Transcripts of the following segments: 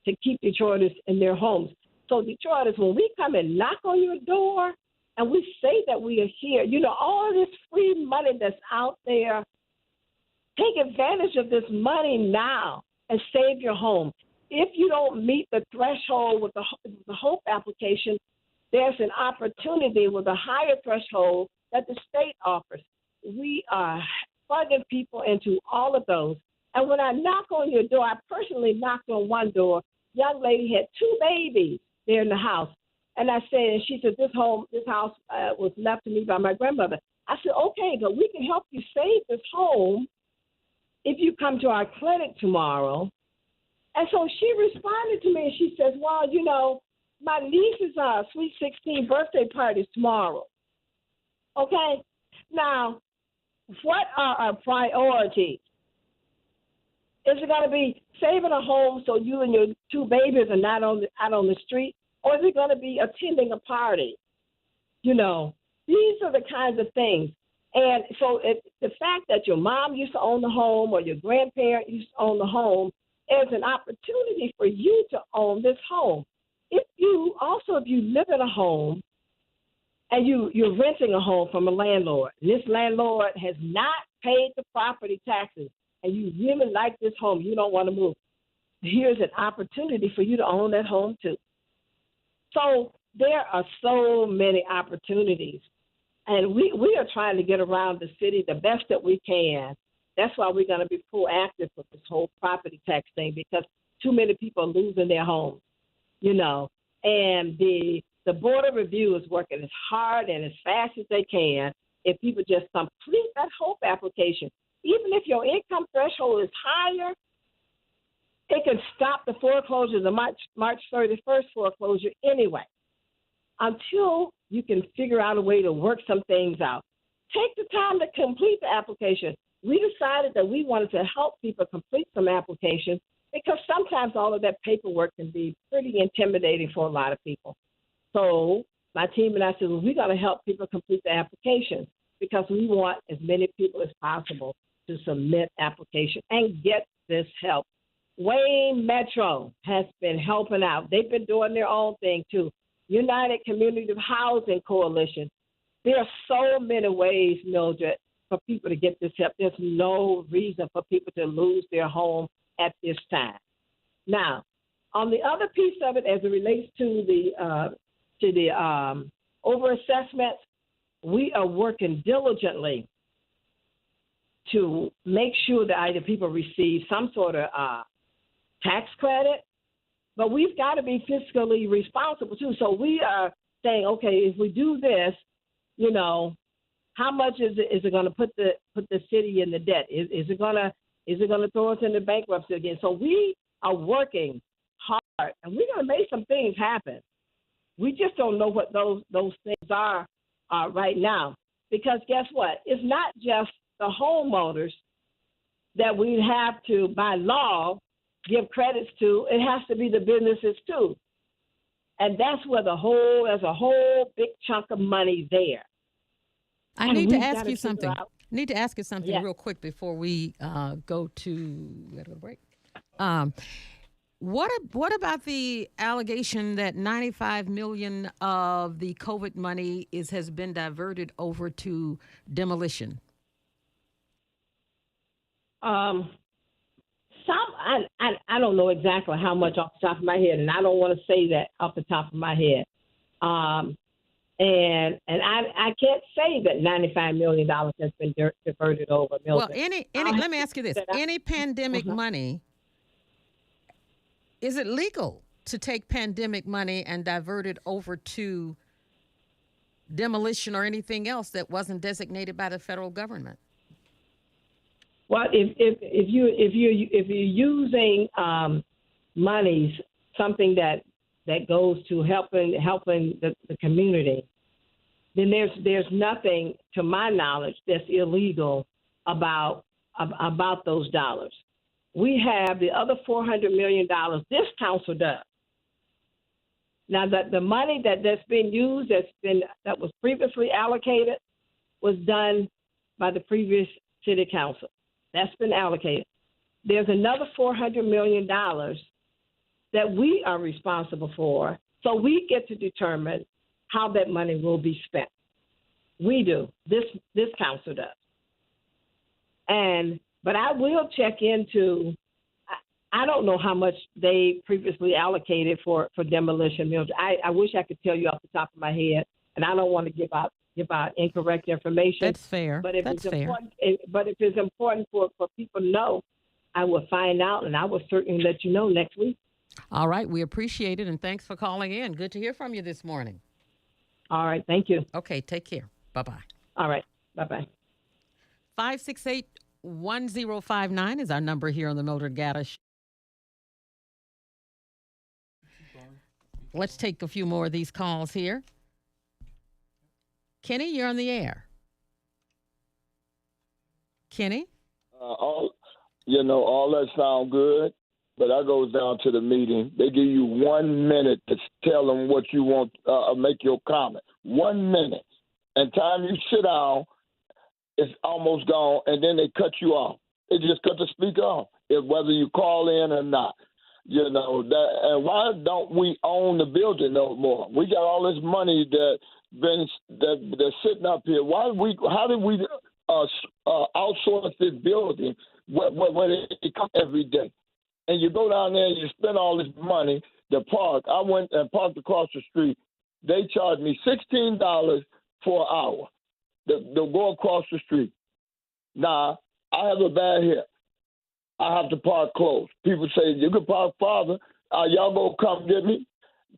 to keep Detroiters in their homes. So Detroiters, when we come and knock on your door and we say that we are here, all of this free money that's out there, take advantage of this money now and save your home. If you don't meet the threshold with the HOPE application, there's an opportunity with a higher threshold that the state offers. We are plugging people into all of those. And when I knock on your door, I personally knocked on one door. Young lady had 2 babies there in the house. And I said, and she said, this house was left to me by my grandmother. I said, okay, but we can help you save this home if you come to our clinic tomorrow. And so she responded to me and she says, well, my niece's sweet 16 birthday party is tomorrow. Okay? Now, what are our priorities? Is it going to be saving a home so you and your 2 babies are not out on the street? Or is it going to be attending a party? These are the kinds of things. And so the fact that your mom used to own the home or your grandparent used to own the home is an opportunity for you to own this home. If you live in a home and you're renting a home from a landlord, and this landlord has not paid the property taxes, and you really like this home, you don't want to move, here's an opportunity for you to own that home too. So there are so many opportunities, and we are trying to get around the city the best that we can. That's why we're going to be proactive with this whole property tax thing, because too many people are losing their homes, and the Board of Review is working as hard and as fast as they can if people just complete that HOPE application. Even if your income threshold is higher, it can stop the foreclosure, the March 31st foreclosure anyway, until you can figure out a way to work some things out. Take the time to complete the application. We decided that we wanted to help people complete some applications because sometimes all of that paperwork can be pretty intimidating for a lot of people. So my team and I said, well, we're going to help people complete the applications because we want as many people as possible to submit applications and get this help. Wayne Metro has been helping out. They've been doing their own thing too. United Community Housing Coalition. There are so many ways, Mildred, for people to get this help. There's no reason for people to lose their home at this time. Now, on the other piece of it, as it relates to the overassessments, we are working diligently to make sure that either people receive some sort of tax credit, but we've got to be fiscally responsible too. So we are saying, okay, if we do this, how much is it going to put the city in the debt? Is it going to throw us into bankruptcy again? So we are working hard, and we're going to make some things happen. We just don't know what those things are right now, because guess what? It's not just the homeowners that we have to, by law, give credits to. It has to be the businesses too, and that's where there's a whole big chunk of money there. I need to ask you something. Yeah. Real quick before we go to break. What about the allegation that $95 million of the COVID money has been diverted over to demolition? I don't know exactly how much off the top of my head, and I don't want to say that off the top of my head. And I can't say that $95 million has been diverted over. Mildred. Well, let me ask you this: any pandemic money, is it legal to take pandemic money and divert it over to demolition or anything else that wasn't designated by the federal government? Well, if you're using monies, something that goes to helping the community, then there's nothing, to my knowledge, that's illegal about those dollars. We have the other $400 million this council does. Now, the money that's been used, that was previously allocated, was done by the previous city council. That's been allocated. There's another $400 million that we are responsible for. So we get to determine how that money will be spent. We do. This council does. But I will check into. I don't know how much they previously allocated for demolition mills. I wish I could tell you off the top of my head, and I don't want to give out incorrect information. That's fair. But if That's it's fair. important, but if it's important for people to know, I will find out, and I will certainly let you know next week. All right. We appreciate it, and thanks for calling in. Good to hear from you this morning. All right. Thank you. Okay. Take care. Bye-bye. All right. Bye-bye. 568-1059 is our number here on the Mildred Gaddis Show. Let's take a few more of these calls here. Kenny, you're on the air. Kenny? All that sound good, but that goes down to the meeting. They give you 1 minute to tell them what you want, make your comment. 1 minute. And time you sit down, it's almost gone, and then they cut you off. They just cut the speaker off, whether you call in or not. And why don't we own the building no more? We got all this money that's sitting up here. How did we outsource this building where they come every day? And you go down there and you spend all this money. The park, I went and parked across the street. They charged me $16 for an hour to go across the street. Now, I have a bad hip. I have to park close. People say, you can park farther. Y'all gonna come get me,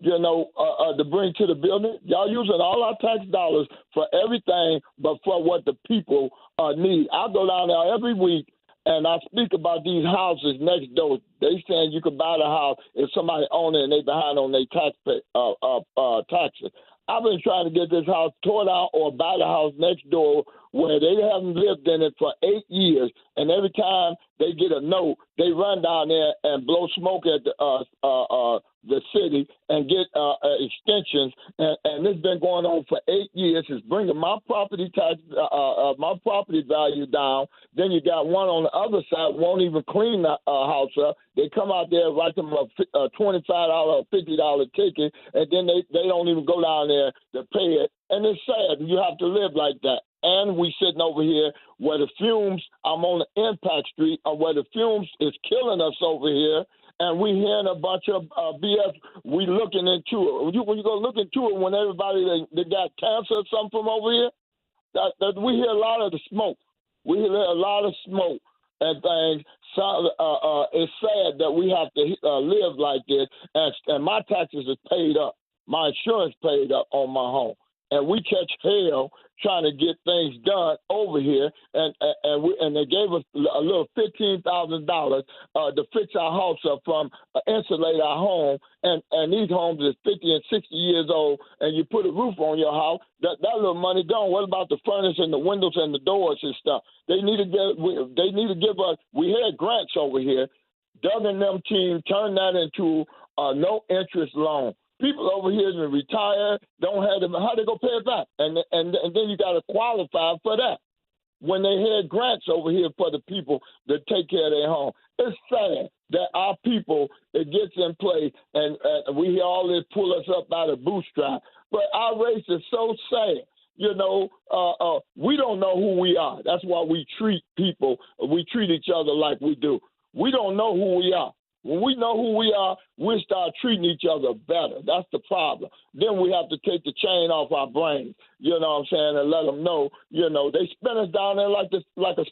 to bring to the building? Y'all using all our tax dollars for everything but for what the people need. I go down there every week and I speak about these houses next door. They saying you could buy the house if somebody own it and they behind on their taxes. I've been trying to get this house torn out or buy the house next door where they haven't lived in it for 8 years. And every time they get a note, they run down there and blow smoke at the city and get extensions. And it's been going on for 8 years. It's bringing my property tax, my property value down. Then you got one on the other side won't even clean the house up. They come out there, write them a $25 or $50 ticket, and then they don't even go down there to pay it. And it's sad. You have to live like that. And we sitting over here where the fumes, I'm on the Impact Street, where the fumes is killing us over here. And we hearing a bunch of BS. We looking into it. When you go look into it, when everybody they got cancer or something from over here, that we hear a lot of the smoke. We hear a lot of smoke and things. So, it's sad that we have to live like this. And my taxes is paid up. My insurance paid up on my home. And we catch hell trying to get things done over here, and they gave us a little $15,000 to fix our house up from insulate our home, and these homes is 50 and 60 years old, and you put a roof on your house, that little money gone. What about the furnace and the windows and the doors and stuff? They need to give us. We had grants over here. Doug and them team turned that into a no interest loan. People over here that retire don't have them. How they go pay it back? And then you got to qualify for that. When they had grants over here for the people that take care of their home, it's sad that our people it gets in place and we hear all this pull us up out of bootstrap. But our race is so sad. We don't know who we are. That's why we treat people. We treat each other like we do. We don't know who we are. When we know who we are, we start treating each other better. That's the problem. Then we have to take the chain off our brains, you know what I'm saying, and let them know, they spin us down there like a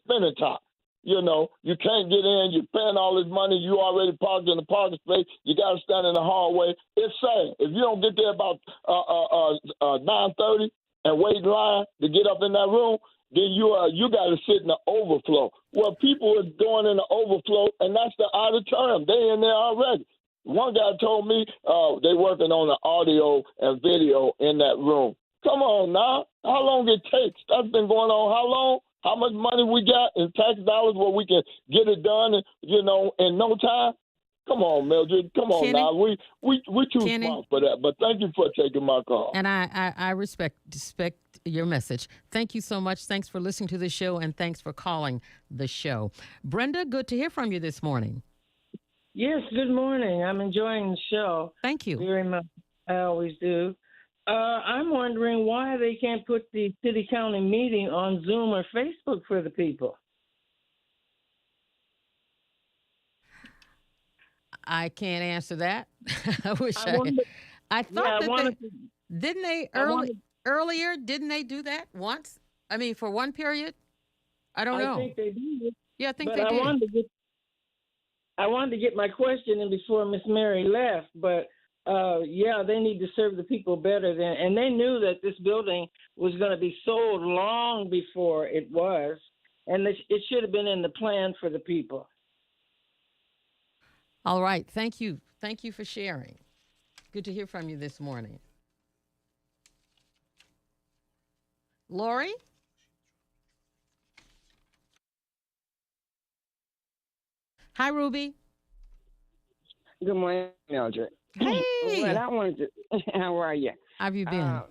spinning top. You can't get in. You're paying all this money. You already parked in the parking space. You got to stand in the hallway. It's sad. If you don't get there about 9:30 and wait in line to get up in that room, then you got to sit in the overflow. Well, people are going in the overflow, and that's the auditorium. They in there already. One guy told me they working on the audio and video in that room. Come on now. How long it takes? That's been going on how long? How much money we got in tax dollars where we can get it done, in no time? Come on, Mildred. Come on, Kenny, now. We too smart for that. But thank you for taking my call. And I respect your message. Thank you so much. Thanks for listening to the show, and thanks for calling the show. Brenda, good to hear from you this morning. Yes, good morning. I'm enjoying the show Thank you. very much. I always do. I'm wondering why they can't put the city county meeting on Zoom or Facebook for the people. I can't answer that. I wish I wanted, I yeah, thought I that wanted to, didn't they I wanted, earlier, didn't they do that once? I mean, for one period? I don't I know. think they did, Yeah, I think but they did. I wanted to get my question in before Miss Mary left, but yeah, they need to serve the people better than, and they knew that this building was going to be sold long before it was, and it should have been in the plan for the people. All right. Thank you. Thank you for sharing. Good to hear from you this morning. Lori? Hi, Ruby. Good morning, Mildred. What Hey. I wanted to, how are you? How have you been?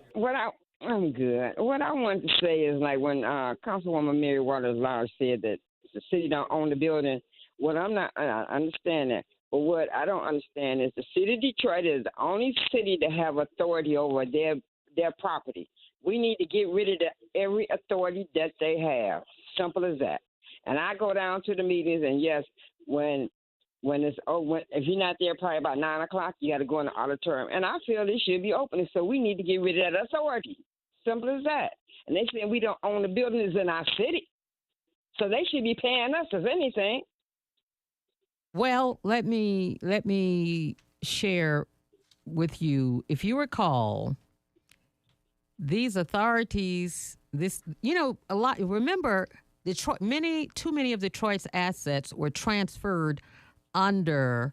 I'm good. What I wanted to say is like when Councilwoman Mary Waters Lodge said that the city don't own the building. What I understand that, but what I don't understand is the city of Detroit is the only city to have authority over their property. We need to get rid of every authority that they have. Simple as that. And I go down to the meetings, and yes, when if you're not there probably about 9 o'clock, you got to go in the auditorium. And I feel it should be open, so we need to get rid of that authority. Simple as that. And they say we don't own the buildings in our city, so they should be paying us if anything. Well, let me share with you. If you recall, these authorities, a lot. Remember, Detroit. Too many of Detroit's assets were transferred under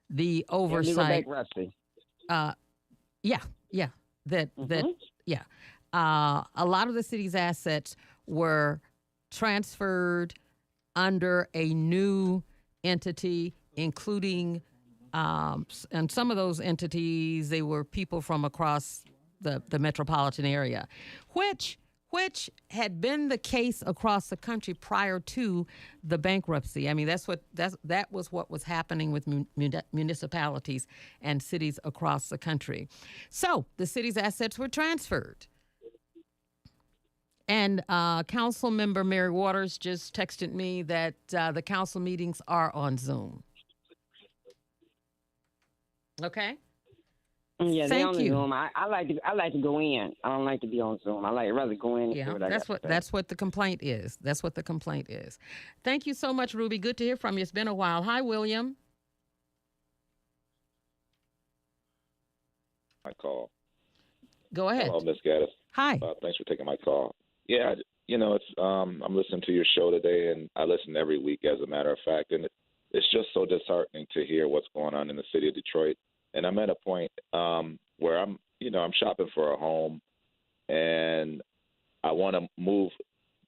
the oversight. Illegal bankruptcy. Yeah, yeah. That yeah. A lot of the city's assets were transferred under a new entity, including and some of those entities, they were people from across the metropolitan area, which had been the case across the country prior to the bankruptcy. I mean, that was what was happening with municipalities and cities across the country. So the city's assets were transferred. And Council Member Mary Waters just texted me that the council meetings are on Zoom. Okay. Yeah, they Thank on you. Zoom. I like to go in. I don't like to be on Zoom. I like rather go in and see Yeah, what I got to say. that's what the complaint is. That's what the complaint is. Thank you so much, Ruby. Good to hear from you. It's been a while. Hi, William. My call. Go ahead. Hello, Miss Gaddis. Hi. Thanks for taking my call. Yeah, it's I'm listening to your show today, and I listen every week, as a matter of fact, and it's just so disheartening to hear what's going on in the city of Detroit. And I'm at a point where I'm shopping for a home, and I want to move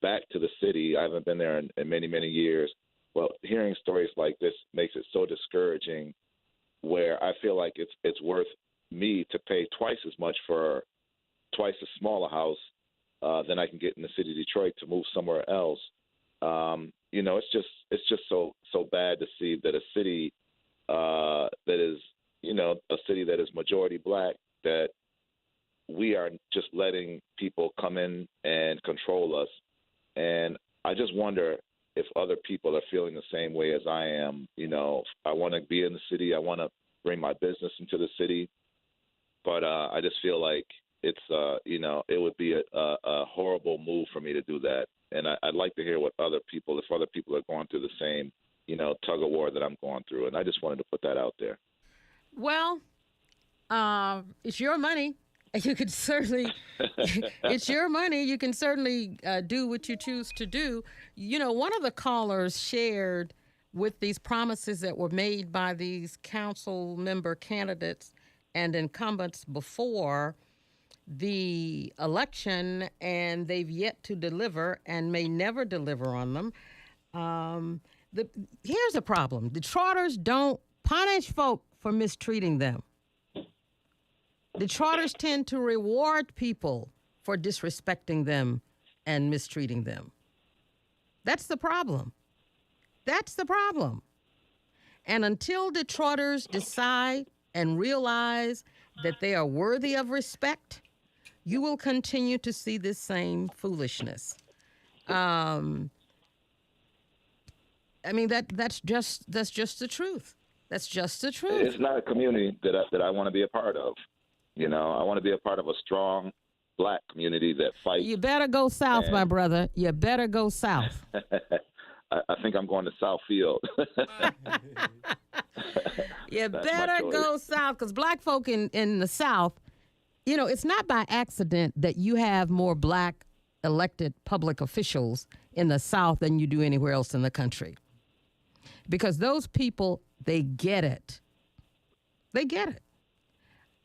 back to the city. I haven't been there in many, many years. Well, hearing stories like this makes it so discouraging, where I feel like it's worth me to pay twice as much for twice as small a house than I can get in the city of Detroit to move somewhere else. It's just so bad to see that a city that is a city that is majority black, that we are just letting people come in and control us. And I just wonder if other people are feeling the same way as I am. I want to be in the city. I want to bring my business into the city. But I just feel like it would be a horrible move for me to do that. And I'd like to hear if other people are going through the same, tug of war that I'm going through. And I just wanted to put that out there. Well, it's your money. You could certainly, it's your money. You can certainly do what you choose to do. One of the callers shared with these promises that were made by these council member candidates and incumbents before the election, and they've yet to deliver and may never deliver on them. Here's a problem. Detroiters don't punish folk for mistreating them. Detroiters tend to reward people for disrespecting them and mistreating them. That's the problem. That's the problem. And until Detroiters decide and realize that they are worthy of respect, you will continue to see this same foolishness. I mean, that's just the truth. That's just the truth. It's not a community that I want to be a part of. You know, I want to be a part of a strong Black community that fights. You better go south, my brother. You better go south. I think I'm going to Southfield. You better go south, because Black folk in the South, you know, it's not by accident that you have more Black elected public officials in the South than you do anywhere else in the country. Because those people, they get it. They get it.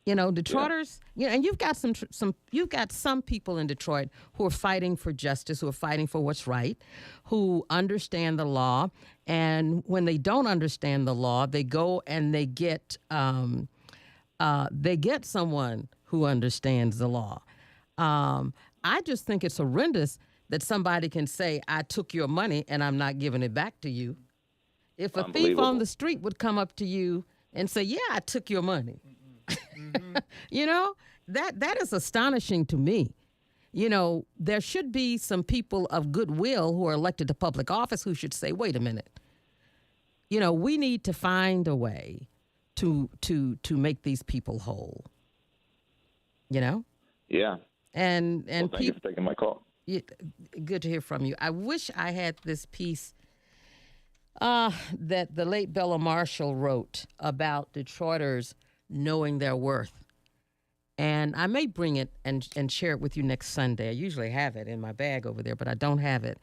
You know, Detroiters, you know, and you've got some people in Detroit who are fighting for justice, who are fighting for what's right, who understand the law, and when they don't understand the law, they go and they get someone who understands the law. I just think it's horrendous that somebody can say, "I took your money and I'm not giving it back to you." If a thief on the street would come up to you and say, "Yeah, I took your money." You know, that is astonishing to me. You know, there should be some people of goodwill who are elected to public office who should say, wait a minute. You know, we need to find a way to make these people whole. You know? Yeah. And thank you for taking my call. Good to hear from you. I wish I had this piece that the late Bella Marshall wrote about Detroiters knowing their worth. And I may bring it and share it with you next Sunday. I usually have it in my bag over there, but I don't have it.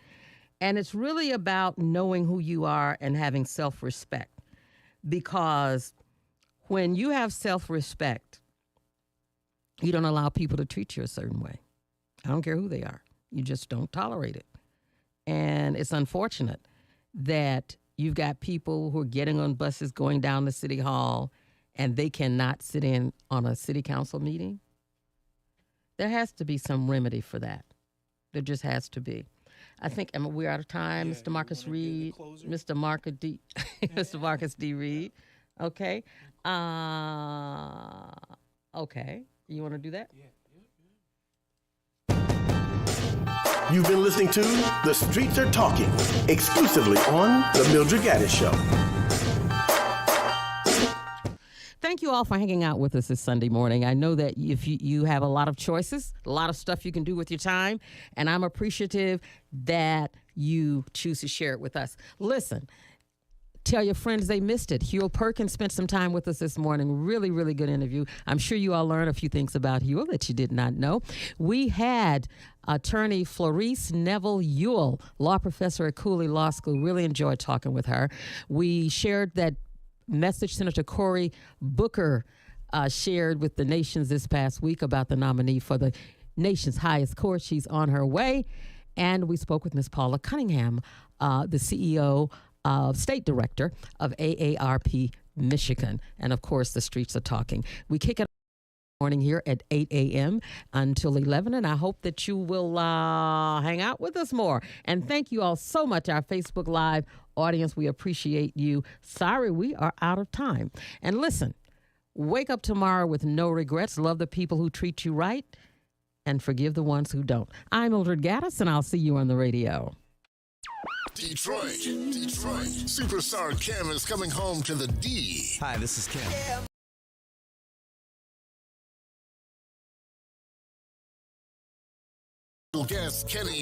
And it's really about knowing who you are and having self-respect. Because when you have self-respect, you don't allow people to treat you a certain way. I don't care who they are. You just don't tolerate it. And it's unfortunate that you've got people who are getting on buses going down to City Hall and they cannot sit in on a city council meeting. There has to be some remedy for that. There just has to be. I think we're out of time, Mr. Marcus Reed, Mr. Marcus D. Mr. Marcus D. Reed. Okay. Okay. You want to do that? You've been listening to The Streets Are Talking, exclusively on The Mildred Gaddis Show. Thank you all for hanging out with us this Sunday morning. I know that if you have a lot of choices, a lot of stuff you can do with your time, and I'm appreciative that you choose to share it with us. Listen, tell your friends they missed it. Huel Perkins spent some time with us this morning. Really, really good interview. I'm sure you all learned a few things about Huel that you did not know. We had attorney Florice Neville Ewell, law professor at Cooley Law School. Really enjoyed talking with her. We shared that message Senator Cory Booker shared with the nations this past week about the nominee for the nation's highest court. She's on her way. And we spoke with Ms. Paula Cunningham, the CEO, state director of AARP Michigan. And of course, the streets are talking. We kick it morning here at 8 a.m. until 11, and I hope that you will hang out with us more. And thank you all so much, our Facebook Live audience. We appreciate you. Sorry, we are out of time. And listen, wake up tomorrow with no regrets. Love the people who treat you right and forgive the ones who don't. I'm Mildred Gaddis, and I'll see you on the radio. Detroit. Superstar Kim is coming home to the D. Hi, this is Kim. Guest Kenny